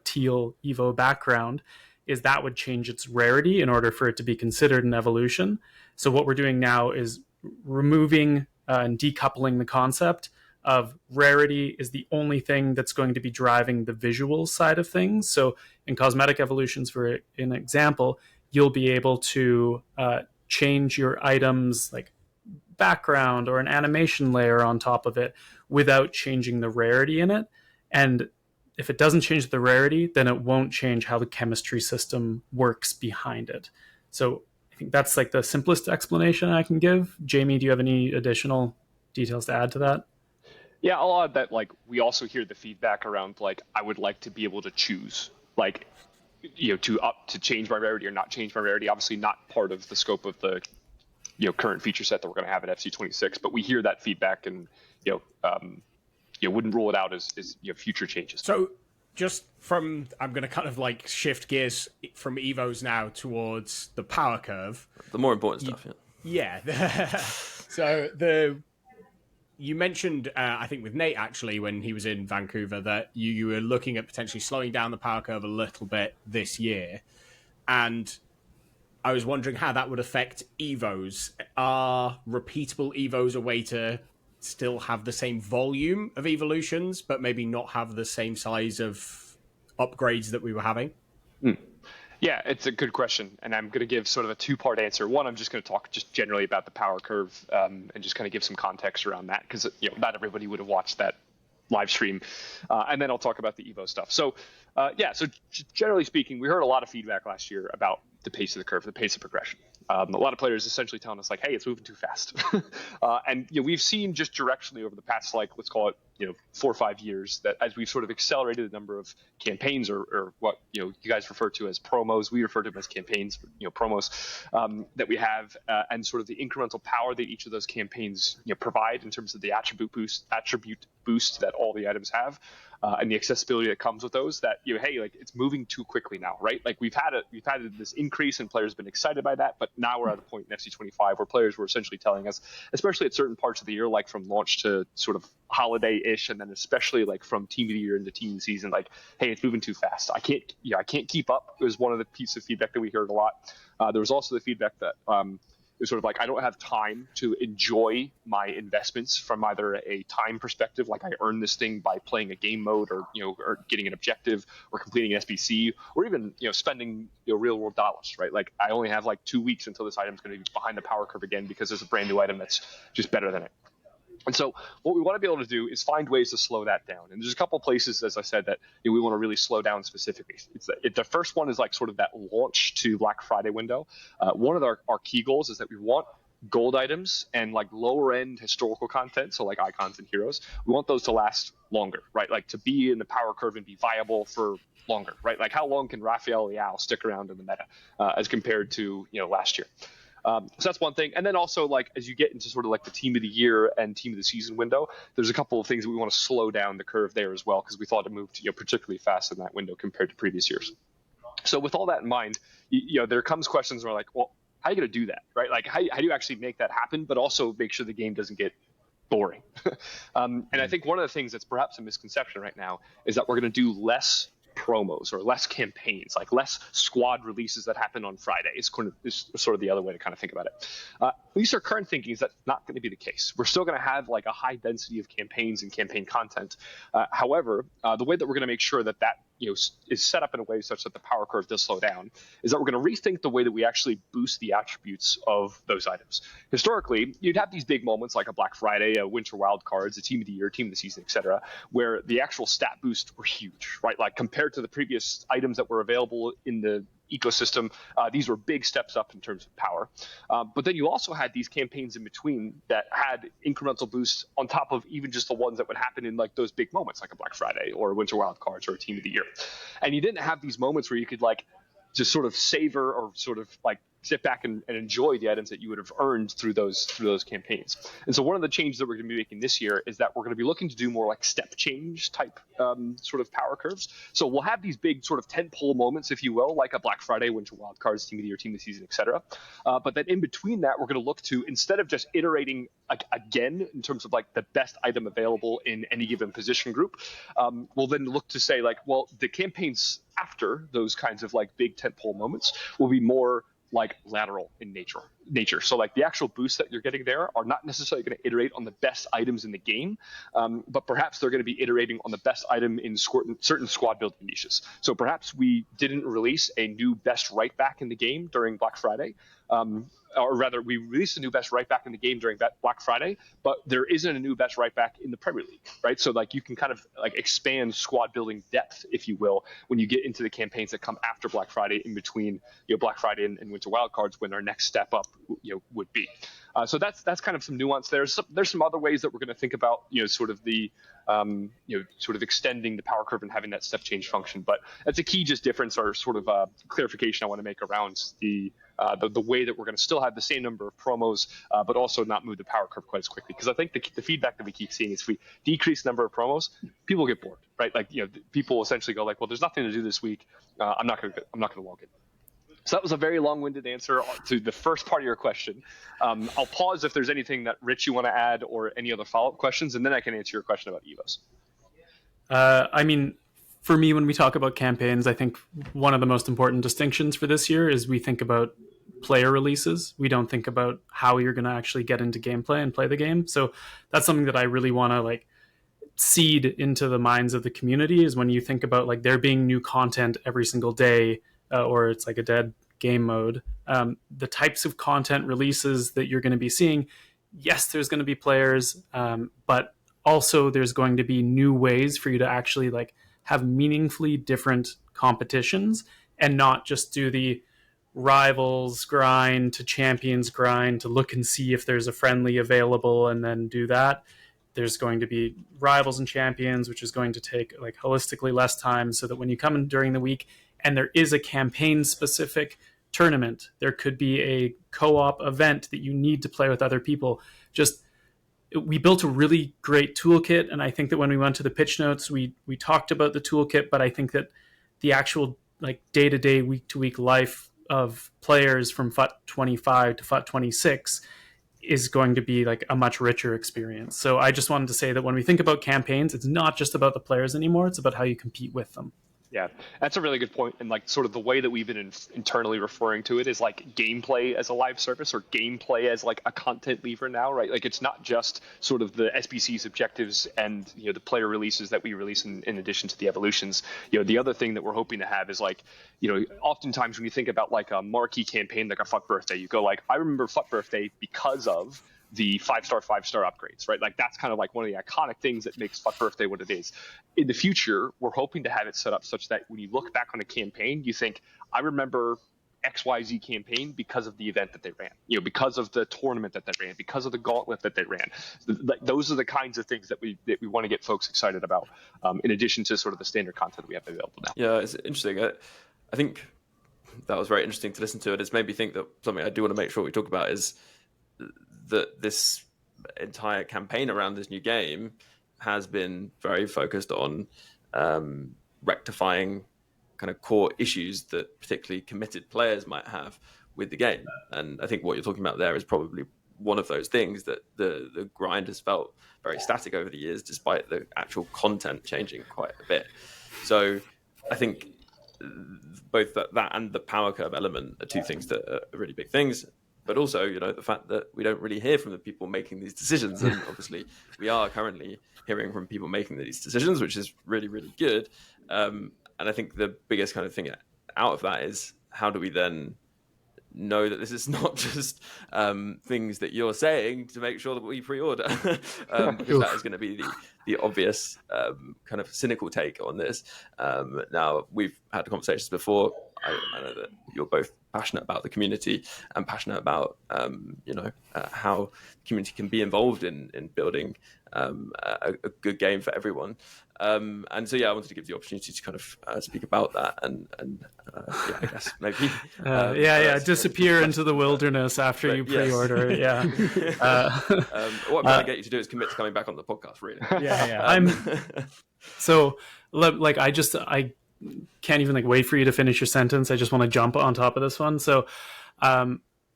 teal Evo background, is that would change its rarity in order for it to be considered an evolution. So what we're doing now is removing and decoupling the concept of rarity is the only thing that's going to be driving the visual side of things. So in cosmetic evolutions, for an example, you'll be able to change your items like background or an animation layer on top of it without changing the rarity in it. And if it doesn't change the rarity, then it won't change how the chemistry system works behind it. So I think that's like the simplest explanation I can give. Jamey, do you have any additional details to add to that? Yeah, I'll add that like we also hear the feedback around like I would like to be able to choose like to change my rarity or not change my rarity. Obviously not part of the scope of the current feature set that we're going to have at FC26, but we hear that feedback and wouldn't rule it out as future changes. So just I'm going to kind of like shift gears from Evos now towards the power curve. The more important stuff, yeah. So you mentioned, I think with Nate actually, when he was in Vancouver, that you were looking at potentially slowing down the power curve a little bit this year. And I was wondering how that would affect Evos. Are repeatable Evos a way to still have the same volume of evolutions, but maybe not have the same size of upgrades that we were having? Yeah, it's a good question, and I'm going to give sort of a two-part answer. One, I'm just going to talk just generally about the power curve and just kind of give some context around that, because not everybody would have watched that live stream. And then I'll talk about the Evo stuff. So so generally speaking, we heard a lot of feedback last year about the pace of the curve, the pace of progression. A lot of players essentially telling us like, hey, it's moving too fast. And we've seen just directionally over the past, like, let's call it 4 or 5 years, that as we've sort of accelerated the number of campaigns or what you guys refer to as promos, we refer to them as campaigns, promos, that we have, and sort of the incremental power that each of those campaigns provide in terms of the attribute boost that all the items have, and the accessibility that comes with those, that hey, like, it's moving too quickly now, right? Like we've had this increase and players have been excited by that, but now we're at a point in FC25 where players were essentially telling us, especially at certain parts of the year, like from launch to sort of holiday-ish, and then especially like from team of the year into team of the season, like, hey, it's moving too fast. I can't keep up. It was one of the pieces of feedback that we heard a lot. There was also the feedback that it was sort of like, I don't have time to enjoy my investments from either a time perspective, like I earn this thing by playing a game mode or getting an objective or completing an SBC, or even spending real world dollars, right? Like I only have like 2 weeks until this item's going to be behind the power curve again because there's a brand new item that's just better than it. And so what we want to be able to do is find ways to slow that down. And there's a couple of places, as I said, that we want to really slow down specifically. The first one is like sort of that launch to Black Friday window. One of our key goals is that we want gold items and like lower end historical content, so like icons and heroes, we want those to last longer, right? Like to be in the power curve and be viable for longer, right? Like how long can 𝘭𝘂𝗎𝘂 stick around in the meta as compared to last year? So that's one thing. And then also, like, as you get into sort of like the team of the year and team of the season window, there's a couple of things that we want to slow down the curve there as well, because we thought it moved particularly fast in that window compared to previous years. So with all that in mind, there comes questions where like, well, how are you going to do that, right? Like how do you actually make that happen, but also make sure the game doesn't get boring? And I think one of the things that's perhaps a misconception right now is that we're going to do less promos or less campaigns, like less squad releases that happen on Friday. Is sort of the other way to kind of think about it. At least our current thinking is that's not going to be the case. We're still going to have like a high density of campaigns and campaign content. However, the way that we're going to make sure that is set up in a way such that the power curve does slow down is that we're going to rethink the way that we actually boost the attributes of those items. Historically, you'd have these big moments like a Black Friday, a Winter Wild Cards, a team of the year, team of the season, etc., where the actual stat boosts were huge, right? Like compared to the previous items that were available in the ecosystem, these were big steps up in terms of power. But then you also had these campaigns in between that had incremental boosts on top of even just the ones that would happen in like those big moments, like a Black Friday or a Winter Wild Cards or a team of the year. And you didn't have these moments where you could like just sort of savor or sort of like sit back and enjoy the items that you would have earned through those campaigns. And so one of the changes that we're going to be making this year is that we're going to be looking to do more like step change type sort of power curves. So we'll have these big sort of tentpole moments, if you will, like a Black Friday, Winter Wild Cards, team of the year, team of the season, etc. But then in between that, we're going to look to, instead of just iterating again in terms of like the best item available in any given position group, we'll then look to say like, well, the campaigns after those kinds of like big tentpole moments will be more like lateral in nature. So like the actual boosts that you're getting there are not necessarily going to iterate on the best items in the game, but perhaps they're going to be iterating on the best item in certain squad building niches. So perhaps we didn't release a new best right back in the game during Black Friday. Or rather, we released a new best right back in the game during Black Friday, but there isn't a new best right back in the Premier League, right? So like you can kind of like expand squad building depth, if you will, when you get into the campaigns that come after Black Friday, in between Black Friday and Winter Wildcards, when our next step up would be. So that's kind of some nuance there. There's some other ways that we're going to think about sort of the sort of extending the power curve and having that step change function. But that's a key just difference or sort of clarification I want to make around the way that we're going to still have the same number of promos, but also not move the power curve quite as quickly. Because I think the feedback that we keep seeing is if we decrease the number of promos, people get bored, right? Like people essentially go like, well, there's nothing to do this week. I'm not going to log in. So that was a very long-winded answer to the first part of your question. I'll pause if there's anything that, Rich, you want to add or any other follow-up questions, and then I can answer your question about EVOs. I mean, for me, when we talk about campaigns, I think one of the most important distinctions for this year is we think about player releases. We don't think about how you're going to actually get into gameplay and play the game. So that's something that I really want to like seed into the minds of the community, is when you think about like there being new content every single day, or it's like a dead game mode. The types of content releases that you're going to be seeing, yes, there's going to be players, but also there's going to be new ways for you to actually like have meaningfully different competitions and not just do the rivals grind to champions grind to look and see if there's a friendly available and then do that. There's going to be rivals and champions, which is going to take like holistically less time, so that when you come in during the week and there is a campaign specific tournament, there could be a co-op event that you need to play with other people. We built a really great toolkit, and I think that when we went to the pitch notes, we talked about the toolkit, but I think that the actual like day-to-day, week-to-week life of players from FUT 25 to FUT 26 is going to be like a much richer experience. So I just wanted to say that when we think about campaigns, it's not just about the players anymore, it's about how you compete with them. Yeah, that's a really good point. And like sort of the way that we've been internally referring to it is like gameplay as a live service, or gameplay as like a content lever now, right? Like it's not just sort of the SBC's objectives and the player releases that we release in addition to the evolutions. The other thing that we're hoping to have is like, oftentimes when you think about like a marquee campaign like a FUT Birthday, you go like, I remember FUT Birthday because of the 5-star upgrades, right? Like that's kind of like one of the iconic things that makes FUT Birthday what it is. In the future, we're hoping to have it set up such that when you look back on a campaign, you think, I remember XYZ campaign because of the event that they ran, because of the tournament that they ran, because of the gauntlet that they ran. Those are the kinds of things that we want to get folks excited about, in addition to sort of the standard content that we have available now. Yeah, it's interesting. I think that was very interesting to listen to. It's made me think that something I do want to make sure we talk about is that this entire campaign around this new game has been very focused on rectifying kind of core issues that particularly committed players might have with the game. And I think what you're talking about there is probably one of those things, that the grind has felt very static over the years, despite the actual content changing quite a bit. So I think both that and the power curve element are two things that are really big things. But also, the fact that we don't really hear from the people making these decisions. And obviously, we are currently hearing from people making these decisions, which is really, really good. And I think the biggest kind of thing out of that is, how do we then know that this is not just things that you're saying to make sure that we pre-order? Because that is going to be the obvious kind of cynical take on this. Now, we've had conversations before. I know that you're both passionate about the community and passionate about how the community can be involved in building a good game for everyone. And so I wanted to give you the opportunity to kind of speak about that and I guess maybe disappear into the wilderness after you pre-order. What I'm trying to get you to do is commit to coming back on the podcast, really. I can't even wait for you to finish your sentence. I just want to jump on top of this one. So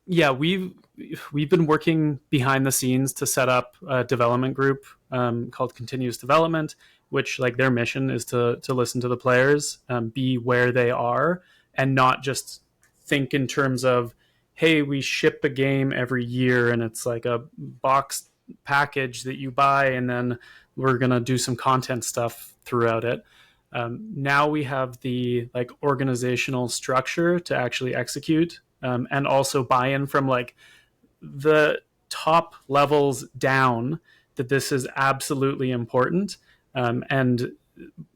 we've been working behind the scenes to set up a development group called Continuous Development, which their mission is to listen to the players, be where they are, and not just think in terms of hey, we ship a game every year and it's like a box package that you buy, and then we're going to do some content stuff throughout it. Now we have the like organizational structure to actually execute, and also buy-in from like the top levels down that this is absolutely important, and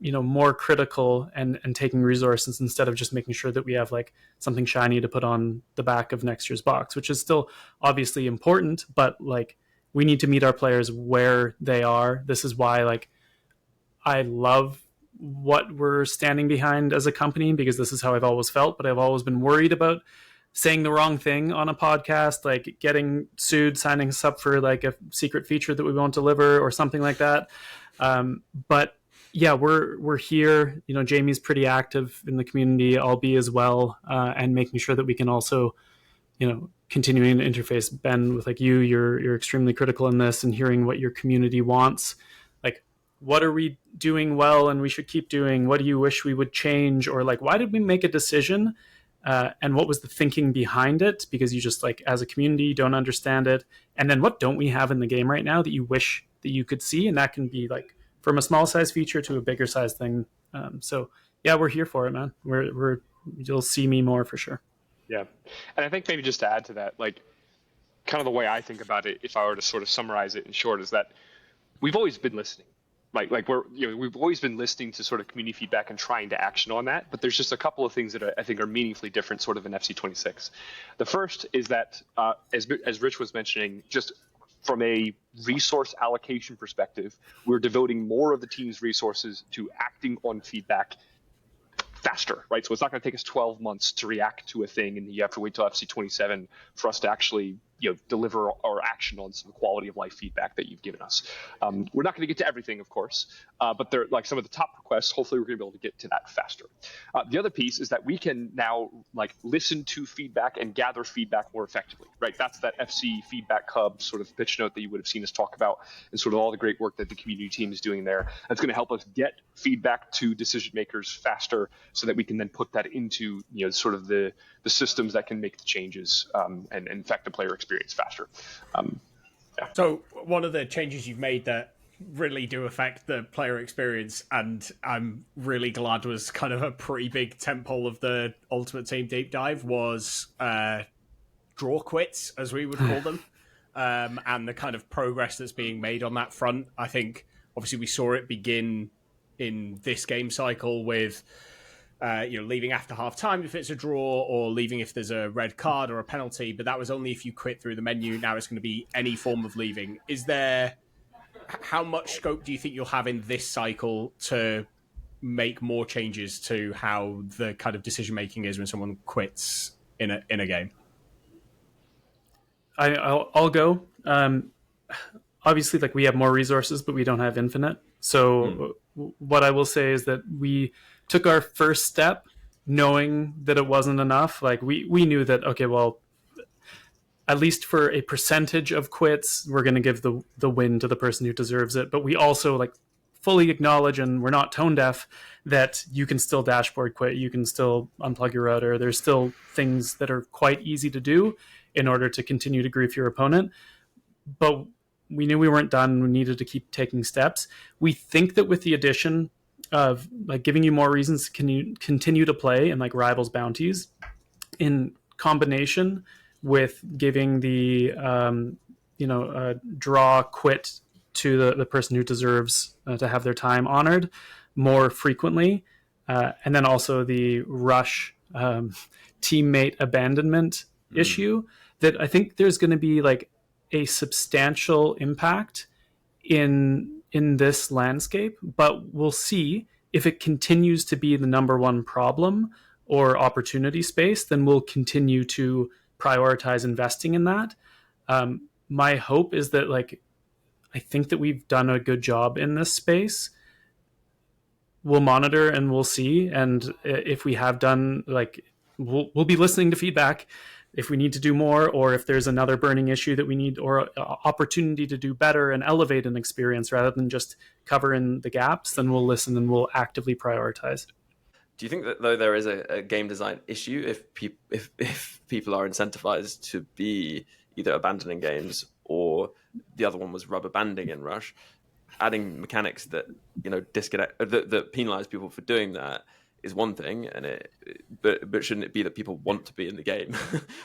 more critical, and taking resources instead of just making sure that we have like something shiny to put on the back of next year's box, which is still obviously important, but like we need to meet our players where they are. This is why like I love what we're standing behind as a company, because this is how I've always felt, but I've always been worried about saying the wrong thing on a podcast, like getting sued, signing us up for like a secret feature that we won't deliver or something like that. But yeah, we're here. Jamey's pretty active in the community, 𝘭𝘃 as well, and making sure that we can also, continuing to interface. Ben, with like you're extremely critical in this, and hearing what your community wants. Like, what are we doing well and we should keep doing? What do you wish we would change? Or like, why did we make a decision? And what was the thinking behind it? Because you just like, as a community, don't understand it. And then what don't we have in the game right now that you wish that you could see? And that can be like from a small size feature to a bigger size thing. So yeah, we're here for it, man. You'll see me more for sure. Yeah. And I think maybe just to add to that, like kind of the way I think about it, if I were to sort of summarize it in short, is that we've always been listening. Like we've always been listening to sort of community feedback and trying to action on that. But there's just a couple of things that I think are meaningfully different sort of in 𝗪𝗀26. The first is that, as Rich was mentioning, just from a resource allocation perspective, we're devoting more of the team's resources to acting on feedback faster, right? So it's not going to take us 12 months to react to a thing, and you have to wait till 𝗪𝗀27 for us to actually deliver or action on some quality of life feedback that you've given us. We're not going to get to everything, of course, but they're like some of the top requests. Hopefully, we're going to be able to get to that faster. The other piece is that we can now like listen to feedback and gather feedback more effectively, right? That's that 𝘵𝗶𝗶𝗀𝘀 sort of pitch note that you would have seen us talk about, and sort of all the great work that the community team is doing there. That's going to help us get feedback to decision makers faster, so that we can then put that into sort of the systems that can make the changes and affect the player experience faster. Yeah. So one of the changes you've made that really do affect the player experience, and I'm really glad was kind of a pretty big tentpole of the Ultimate Team Deep Dive, was draw quits, as we would call them, and the kind of progress that's being made on that front. I think obviously we saw it begin in this game cycle with leaving after half time if it's a draw, or leaving if there's a red card or a penalty, but that was only if you quit through the menu. Now it's going to be any form of leaving. How much scope do you think you'll have in this cycle to make more changes to how the kind of decision making is when someone quits in a game? I'll go. Obviously, like, we have more resources, but we don't have infinite. So what I will say is that we took our first step knowing that it wasn't enough. Like, we knew that, okay, well, at least for a percentage of quits, we're going to give the win to the person who deserves it. But we also like fully acknowledge, and we're not tone deaf, that you can still dashboard quit. You can still unplug your router. There's still things that are quite easy to do in order to continue to grief your opponent. But we knew we weren't done. We needed to keep taking steps. We think that with the addition of like giving you more reasons to continue to play, and like Rivals Bounties, in combination with giving the draw quit to the person who deserves to have their time honored more frequently, and then also the rush teammate abandonment issue, that I think there's going to be like a substantial impact in this landscape. But we'll see if it continues to be the number one problem or opportunity space. Then we'll continue to prioritize investing in that. My hope is that, like, I think that we've done a good job in this space. We'll monitor and we'll see. And if we have done, like, we'll be listening to feedback if we need to do more, or if there's another burning issue that we need, or opportunity to do better and elevate an experience rather than just cover in the gaps, then we'll listen and we'll actively prioritize. Do you think that though there is a game design issue if people are incentivized to be either abandoning games, or the other one was rubber banding in Rush, adding mechanics that disconnect that penalize people for doing that is one thing, and but shouldn't it be that people want to be in the game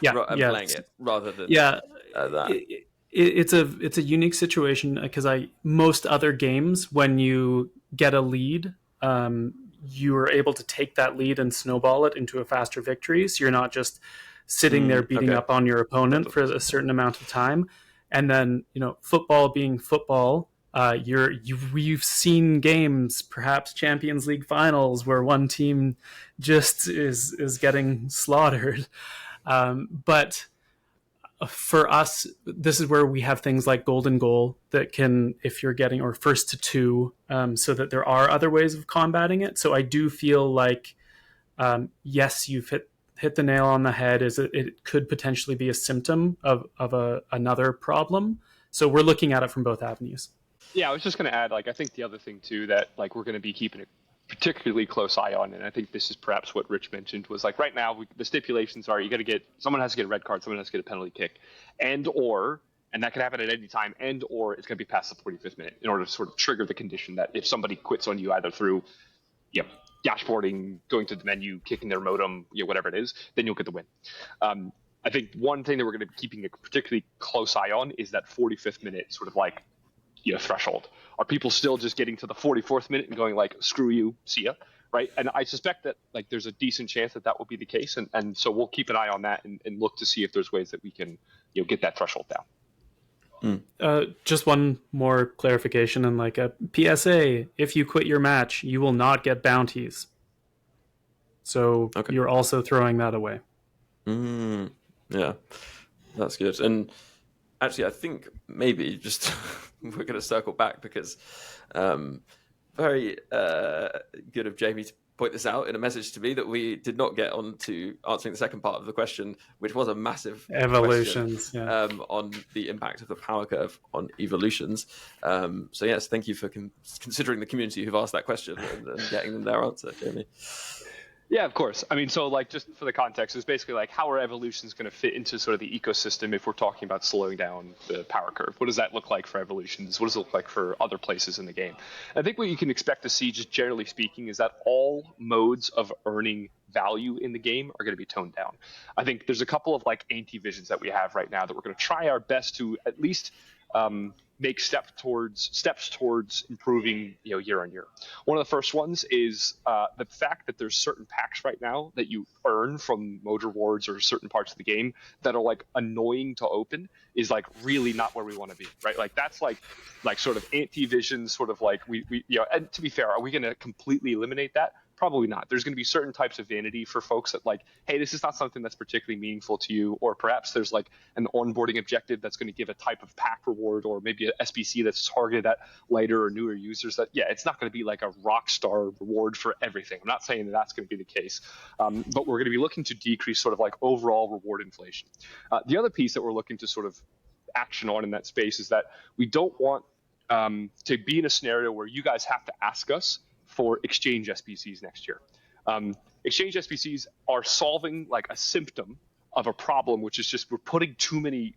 and playing it rather than that? It's a unique situation because most other games, when you get a lead, you are able to take that lead and snowball it into a faster victory. So you're not just sitting there beating up on your opponent for a certain amount of time. And then, football being football, we've seen games, perhaps Champions League finals, where one team just is getting slaughtered. But for us, this is where we have things like golden goal that can, if you're getting, or first to two, so that there are other ways of combating it. So I do feel like, yes, you've hit the nail on the head. It could potentially be a symptom of another problem. So we're looking at it from both avenues. Yeah, I was just going to add, I think the other thing too that we're going to be keeping a particularly close eye on, and I think this is perhaps what Rich mentioned, was right now the stipulations are someone has to get a red card, someone has to get a penalty kick, and that can happen at any time, or it's going to be past the 45th minute in order to sort of trigger the condition that if somebody quits on you either through dashboarding, going to the menu, kicking their modem, whatever it is, then you'll get the win. I think one thing that we're going to be keeping a particularly close eye on is that 45th minute sort of threshold. Are people still just getting to the 44th minute and going screw you, see ya, right? And I suspect that there's a decent chance that will be the case, and so we'll keep an eye on that and look to see if there's ways that we can get that threshold down. Just one more clarification, and a PSA: if you quit your match, you will not get bounties. So you're also throwing that away. Yeah, that's good. And actually, I think maybe just we're going to circle back because very good of Jamey to point this out in a message to me that we did not get on to answering the second part of the question, which was a massive evolutions on the impact of the power curve on evolutions. So yes, thank you for considering the community who've asked that question and getting them their answer, Jamey. Yeah, of course. I mean, so just for the context, it's basically how are evolutions going to fit into sort of the ecosystem if we're talking about slowing down the power curve? What does that look like for evolutions? What does it look like for other places in the game? I think what you can expect to see, just generally speaking, is that all modes of earning value in the game are going to be toned down. I think there's a couple of anti-visions that we have right now that we're going to try our best to at least make steps towards improving year on year. One of the first ones is the fact that there's certain packs right now that you earn from mode rewards or certain parts of the game that are annoying to open is really not where we want to be, right? That's sort of anti-vision, sort of we and to be fair, are we going to completely eliminate that? Probably not. There's going to be certain types of vanity for folks that hey, this is not something that's particularly meaningful to you, or perhaps there's an onboarding objective that's going to give a type of pack reward, or maybe an SBC that's targeted at lighter or newer users that, it's not going to be a rock star reward for everything. I'm not saying that that's going to be the case, but we're going to be looking to decrease sort of overall reward inflation. The other piece that we're looking to sort of action on in that space is that we don't want to be in a scenario where you guys have to ask us for exchange SBCs next year. Exchange SBCs are solving a symptom of a problem, which is just we're putting too many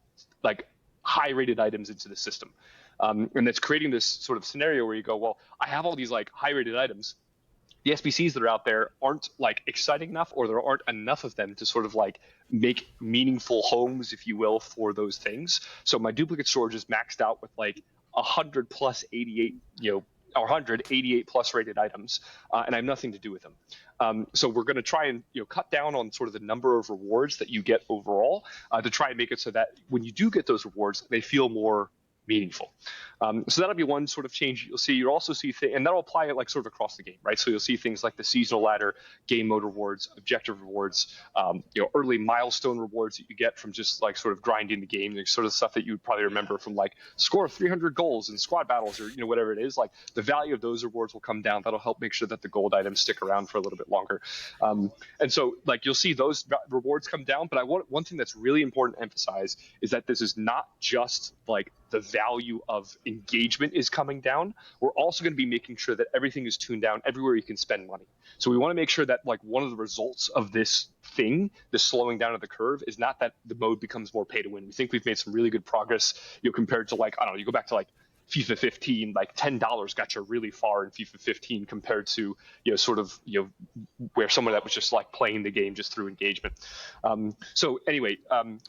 high rated items into the system. And that's creating this sort of scenario where you go, well, I have all these high rated items. The SBCs that are out there aren't exciting enough, or there aren't enough of them to sort of make meaningful homes, if you will, for those things. So my duplicate storage is maxed out with 100 plus 88, or 188 plus rated items, and I have nothing to do with them. So we're going to try and cut down on sort of the number of rewards that you get overall to try and make it so that when you do get those rewards, they feel more meaningful. So that'll be one sort of change you'll see. You'll also see and that'll apply it sort of across the game, right? So you'll see things like the seasonal ladder, game mode rewards, objective rewards, early milestone rewards that you get from just sort of grinding the game, sort of stuff that you would probably remember from score 300 goals in squad battles, or whatever it is. The value of those rewards will come down. That'll help make sure that the gold items stick around for a little bit longer. And so you'll see those rewards come down. But one thing that's really important to emphasize is that this is not just the value of engagement is coming down, we're also going to be making sure that everything is tuned down everywhere you can spend money. So we want to make sure that like one of the results of this thing, the slowing down of the curve, is not that the mode becomes more pay to win. We think we've made some really good progress, compared to like, I don't know, you go back to like FIFA 15, like $10 got you really far in FIFA 15 compared to, where someone that was just like playing the game just through engagement. So anyway,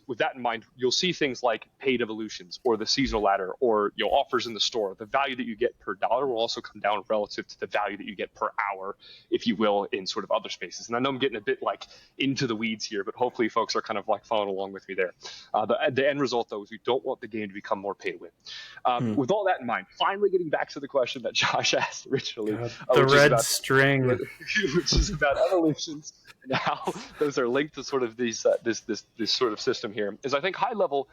with that in mind, you'll see things like paid evolutions or the seasonal ladder or, offers in the store. The value that you get per dollar will also come down relative to the value that you get per hour, if you will, in sort of other spaces. And I know I'm getting a bit like into the weeds here, but hopefully folks are kind of like following along with me there. The end result, though, is we don't want the game to become more pay to win. With all that in mind, finally getting back to the question that Josh asked originally, the red string, which is about evolutions and how those are linked to sort of these this sort of system here, is I think high level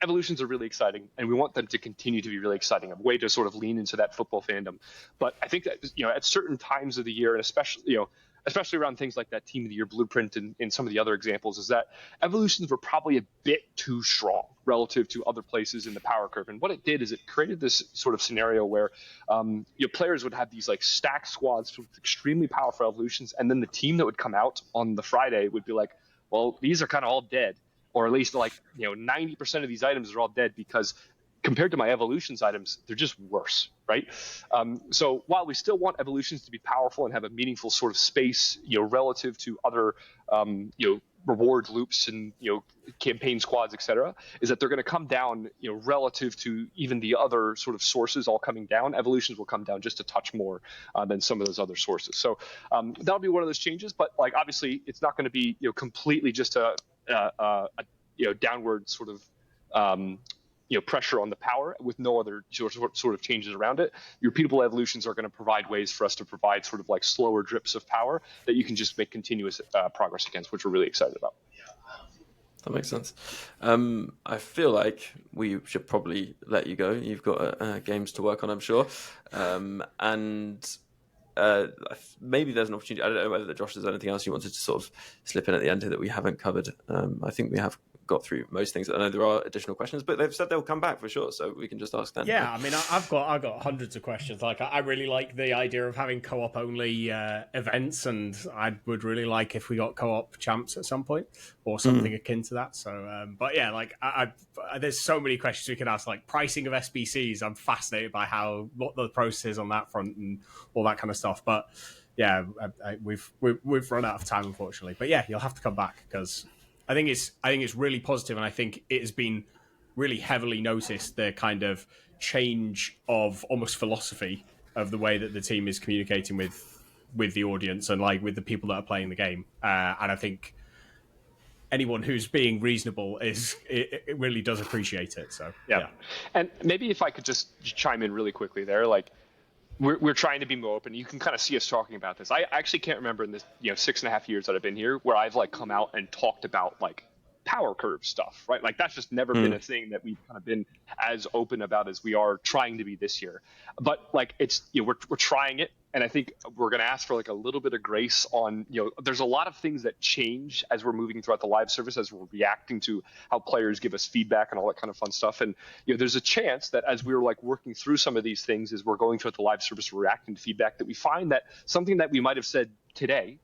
evolutions are really exciting, and we want them to continue to be really exciting, a way to sort of lean into that football fandom. But I think that at certain times of the year, and especially around things like that Team of the Year blueprint and some of the other examples, is that evolutions were probably a bit too strong relative to other places in the power curve. And what it did is it created this sort of scenario where your players would have these like stacked squads with extremely powerful evolutions, and then the team that would come out on the Friday would be like, well, these are kind of all dead, or at least like 90% of these items are all dead because compared to my evolutions items, they're just worse, right? So while we still want evolutions to be powerful and have a meaningful sort of space, relative to other, reward loops and, campaign squads, et cetera, is that they're going to come down, relative to even the other sort of sources all coming down. Evolutions will come down just a touch more than some of those other sources. So that'll be one of those changes, but like, obviously it's not going to be, completely just a downward sort of, pressure on the power with no other sort of changes around it. Your repeatable evolutions are going to provide ways for us to provide sort of like slower drips of power that you can just make continuous progress against, which we're really excited about. That makes sense. I feel like we should probably let you go. You've got games to work on, I'm sure. And maybe there's an opportunity. I don't know whether Josh, there's anything else you wanted to sort of slip in at the end here that we haven't covered. I think we have got through most things. I know there are additional questions, but they've said they'll come back for sure, so we can just ask them. Yeah, I mean, I've got hundreds of questions. Like, I really like the idea of having co-op only events, and I would really like if we got co-op champs at some point or something akin to that. So, but yeah, like, there's so many questions we can ask. Like pricing of SBCs, I'm fascinated by what the process is on that front and all that kind of stuff. But yeah, we've run out of time, unfortunately. But yeah, you'll have to come back because I think it's really positive, and I think it has been really heavily noticed, the kind of change of almost philosophy of the way that the team is communicating with the audience and like with the people that are playing the game. And I think anyone who's being reasonable it really does appreciate it. So yeah. And maybe if I could just chime in really quickly there, like we're trying to be more open. You can kind of see us talking about this. I actually can't remember in this 6.5 years that I've been here where I've like come out and talked about like power curve stuff, right? Like that's just never been a thing that we've kind of been as open about as we are trying to be this year. But like it's we're trying it, and I think we're going to ask for like a little bit of grace on there's a lot of things that change as we're moving throughout the live service, as we're reacting to how players give us feedback and all that kind of fun stuff. And there's a chance that as we're like working through some of these things, as we're going throughout the live service, reacting to feedback, that we find that something that we might have said today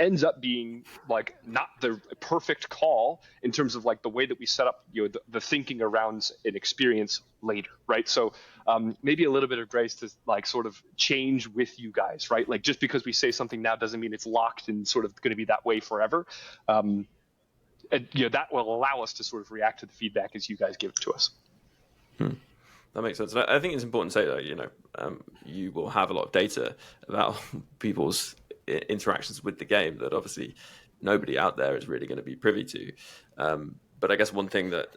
ends up being like not the perfect call in terms of like the way that we set up the thinking around an experience later, right? So maybe a little bit of grace to like sort of change with you guys, right? Like just because we say something now doesn't mean it's locked and sort of going to be that way forever. And that will allow us to sort of react to the feedback as you guys give it to us. That makes sense. I think it's important to say that you will have a lot of data about people's interactions with the game that obviously nobody out there is really going to be privy to. But I guess one thing that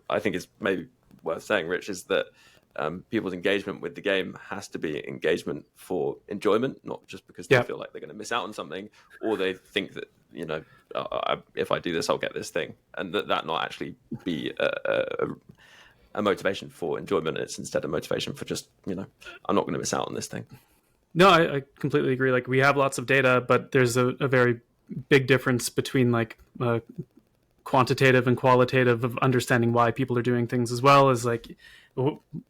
I think is maybe worth saying, Rich, is that people's engagement with the game has to be engagement for enjoyment, not just because they feel like they're going to miss out on something, or they think that if I do this, I'll get this thing, and that not actually be a motivation for enjoyment. It's instead a motivation for just I'm not going to miss out on this thing. No, I completely agree. Like we have lots of data, but there's a very big difference between like quantitative and qualitative of understanding why people are doing things as well. As like,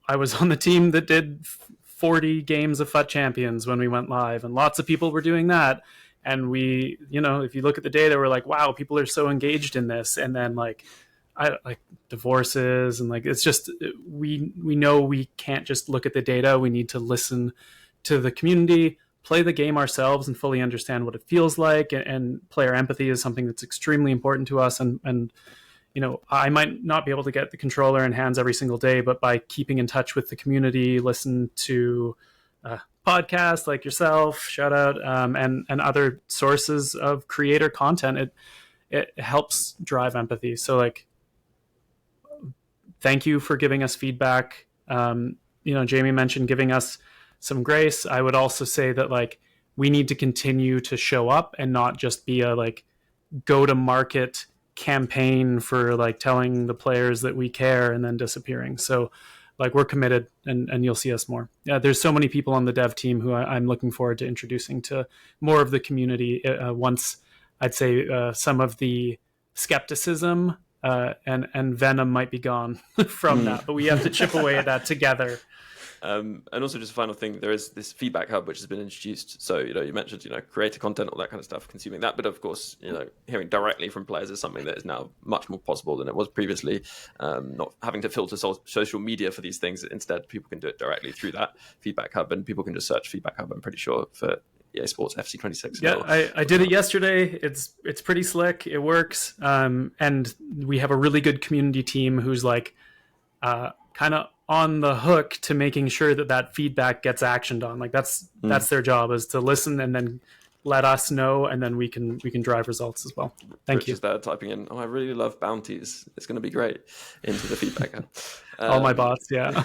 I was on the team that did 40 games of FUT Champions when we went live, and lots of people were doing that. And we, if you look at the data, we're like, wow, people are so engaged in this. And then like divorces and like, it's just, we know we can't just look at the data. We need to listen to the community, play the game ourselves and fully understand what it feels like. And player empathy is something that's extremely important to us. And I might not be able to get the controller in hands every single day, but by keeping in touch with the community, listen to podcasts like yourself, shout out, and other sources of creator content, it helps drive empathy. So like, thank you for giving us feedback. Jamey mentioned giving us some grace. I would also say that like, we need to continue to show up and not just be a like go to market campaign for like telling the players that we care and then disappearing. So like, we're committed, and you'll see us more. Yeah, there's so many people on the dev team who I'm looking forward to introducing to more of the community once, I'd say, some of the skepticism and venom might be gone from that, but we have to chip away at that together. And also, just a final thing, there is this feedback hub which has been introduced. So, you mentioned, creator content, all that kind of stuff, consuming that. But of course, hearing directly from players is something that is now much more possible than it was previously. Not having to filter social media for these things. Instead, people can do it directly through that feedback hub, and people can just search feedback hub, I'm pretty sure, for EA Sports FUT26. Yeah, I did it yesterday. It's pretty slick. It works. And we have a really good community team who's like kind of on the hook to making sure that feedback gets actioned on. Like that's their job, is to listen and then let us know, and then we can drive results as well. Thank you. Just there typing in, I really love Bounties. It's going to be great, into the feedback app. All my bots, yeah.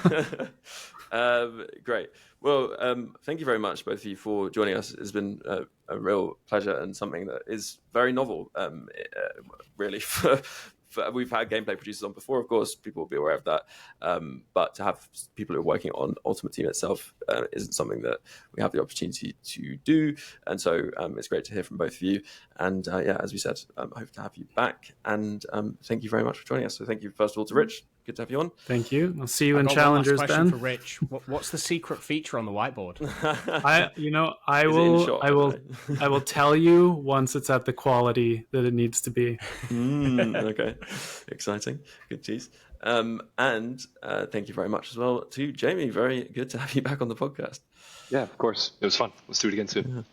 Great. Well, thank you very much, both of you, for joining us. It's been a real pleasure, and something that is very novel, really, we've had gameplay producers on before, of course, people will be aware of that. But to have people who are working on Ultimate Team itself isn't something that we have the opportunity to do. And so it's great to hear from both of you. And as we said, I hope to have you back. And thank you very much for joining us. So thank you, first of all, to Rich. Good to have you on. Thank you. I'll see you in Challengers, Ben. For Rich, what's the secret feature on the whiteboard? I will tell you once it's at the quality that it needs to be. Okay, exciting. Good cheese. And thank you very much as well to Jamey. Very good to have you back on the podcast. Yeah, of course. It was fun. Let's do it again soon.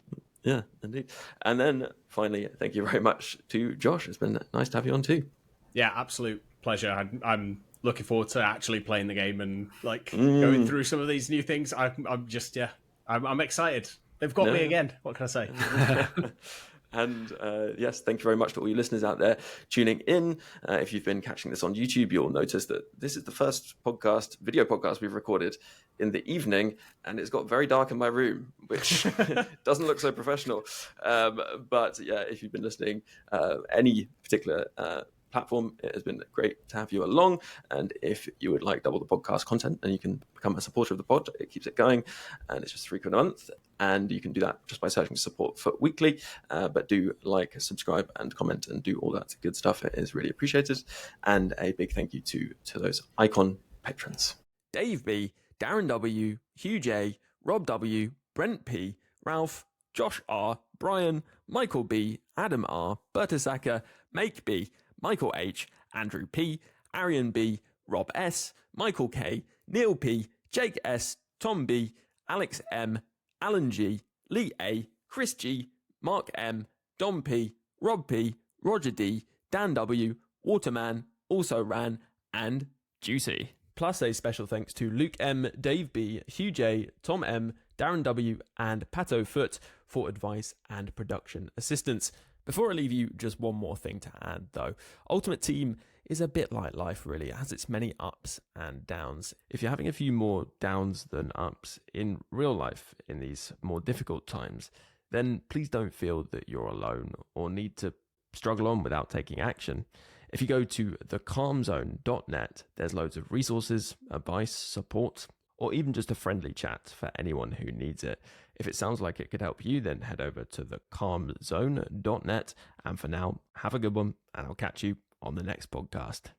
Yeah, indeed. And then finally, thank you very much to Josh. It's been nice to have you on too. Yeah, absolute pleasure. I'm looking forward to actually playing the game and like going through some of these new things. I'm excited. They've got me again. What can I say? And yes, thank you very much to all you listeners out there tuning in. If you've been catching this on YouTube, you'll notice that this is the first video podcast we've recorded in the evening, and it's got very dark in my room, which doesn't look so professional. But yeah, if you've been listening, any particular platform, it has been great to have you along. And if you would like double the podcast content, then you can become a supporter of the pod. It keeps it going, and it's just £3 a month, and you can do that just by searching support FUT Weekly. But do like, subscribe, and comment, and do all that good stuff. It is really appreciated. And a big thank you to those icon patrons: Dave B, Darren W, Hugh J, Rob W, Brent P, Ralph, Josh R, Brian, Michael B, Adam R, 𝘵𝘀, Make B, Michael H, Andrew P, Arian B, Rob S, Michael K, Neil P, Jake S, Tom B, Alex M, Alan G, Lee A, Chris G, Mark M, Dom P, Rob P, Roger D, Dan W, Waterman, Also Ran, and 𝘵𝘶𝘱𝘰. Plus a special thanks to Luke M, Dave B, Hugh J, Tom M, Darren W, and Pato FUT for advice and production assistance. Before I leave you, just one more thing to add though. Ultimate Team is a bit like life really. It has its many ups and downs. If you're having a few more downs than ups in real life in these more difficult times, then please don't feel that you're alone or need to struggle on without taking action. If you go to thecalmzone.net, there's loads of resources, advice, support, or even just a friendly chat for anyone who needs it. If it sounds like it could help you, then head over to thecalmzone.net. And for now, have a good one, and I'll catch you on the next podcast.